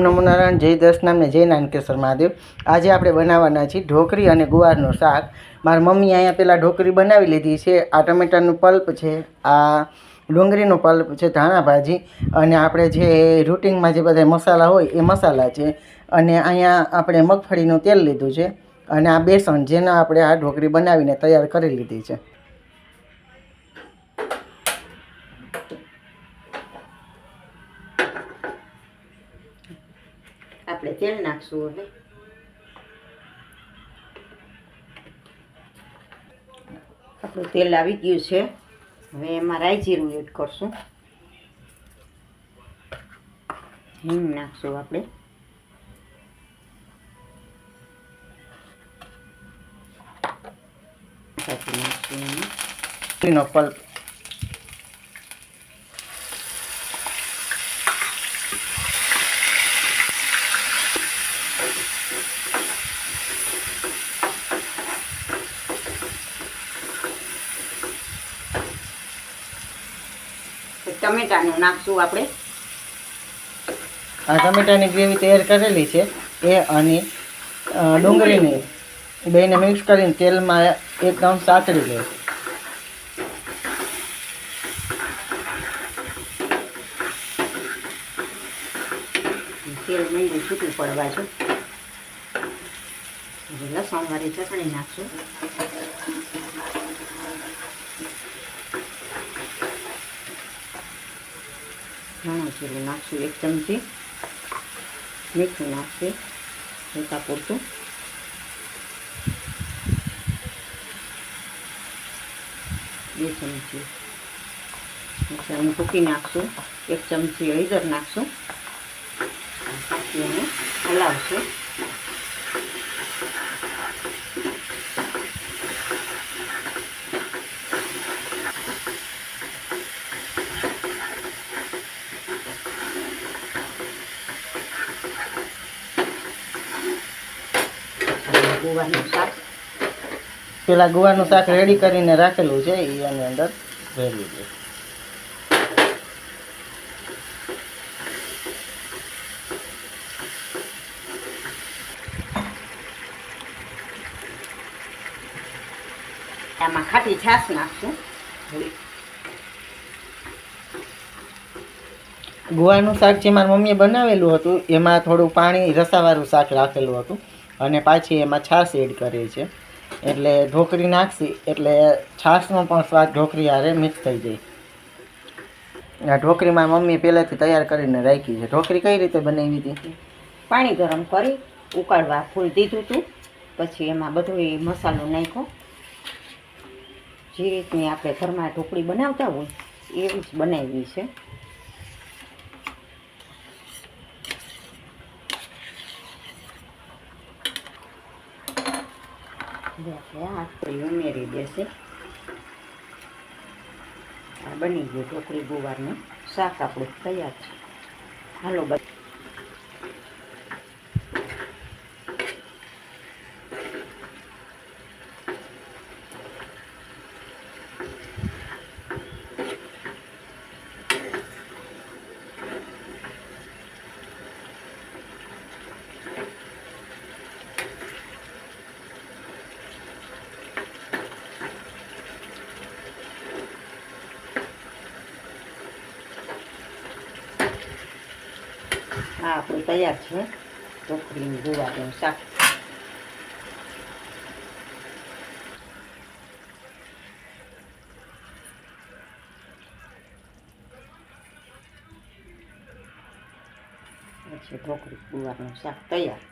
નમો નારાયણ, જય દસનામ ને જય નાનકેશ્વર મહાદેવ। આજે આપણે બનાવવાના છીએ ઢોકળી અને ગુવારનું શાક। મારી મમ્મી અહીંયા પહેલાં ઢોકળી બનાવી લીધી છે। આ ટમેટાનું પલ્પ છે, આ ડુંગળીનું પલ્પ છે, ધાણા ભાજી અને આપણે જે રૂટિનમાં જે બધા મસાલા હોય એ મસાલા છે। અને અહીંયા આપણે મગફળીનું તેલ લીધું છે અને આ બેસન જેના આપણે આ ઢોકળી બનાવીને તૈયાર કરી લીધી છે। આપણે તેલ નાખશું। હવે આપણું તેલ આવી ગયું છે। હવે એમાં રાઈ જીરું એડ કરશું, હિંગ નાખશું આપણે, નાખશું એનો પલ્પ, ટમેટાનું નાખશું આપણે। આ ટમેટાની ગ્રેવી તૈયાર કરેલી છે એ અને ડુંગળીની બેને મિક્સ કરીને તેલમાં એકદમ સાતળી લે। તેલ મીંડું છૂટું પડવા છે। લસણ વાળી ચટણી નાખશું, ધાણા જીરું નાખશું 1 ચમચી, મીઠું નાખશું મીઠા પૂરતું, બે ચમચી મિક્સરનું ભૂકી નાખશું, 1 ચમચી હળદર નાખશું, એને હલાવશું। ગુવારનું શાક, પેલા ગુવારનું શાક રેડી કરીને રાખેલું છે એ આની અંદર ભેળવી દે। આમાં ખાટી છાશ નાખશું। ગુવારનું શાક જે મારી મમ્મીએ બનાવેલું હતું એમાં થોડું પાણી રસાવાળું શાક રાખેલું હતું અને પાછી એમાં છાશ એડ કરી છે, એટલે ઢોકળી નાખશી એટલે છાશનો પણ સ્વાદ ઢોકળી હારે મિક્સ થઈ જાય। આ ઢોકળીમાં મમ્મી પહેલાંથી તૈયાર કરીને રાખી છે। ઢોકળી કઈ રીતે બનાવી હતી? પાણી ગરમ કરી ઉકાળવા ફૂલ દીધું હતું, પછી એમાં બધો મસાલો નાખ્યો, જે રીતની આપણે ઘરમાં ઢોકળી બનાવતા હોય એવી જ બનાવી છે। ઉમેરી દેશે। આ બની ગયું ઢોકળી ગુવારનું શાક આપણું તૈયાર છે। હાલો આ આપણું તૈયાર છે ઢોકળીનું ગુવારનું શાક। પછી ઢોકળી ગુવારનું શાક તૈયાર।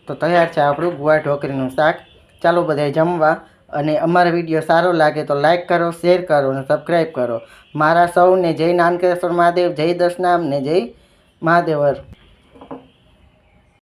તો તૈયાર છે આપણું ગુવાર ઢોકળીનું શાક। ચાલો બધાય જમવા। અને અમારો વિડીયો સારો લાગે તો લાઈક કરો, શેર કરો અને સબસ્ક્રાઈબ કરો। મારા સૌને જય નાનકેશ્વર મહાદેવ, જય દસનામ ને જય મહાદેવર।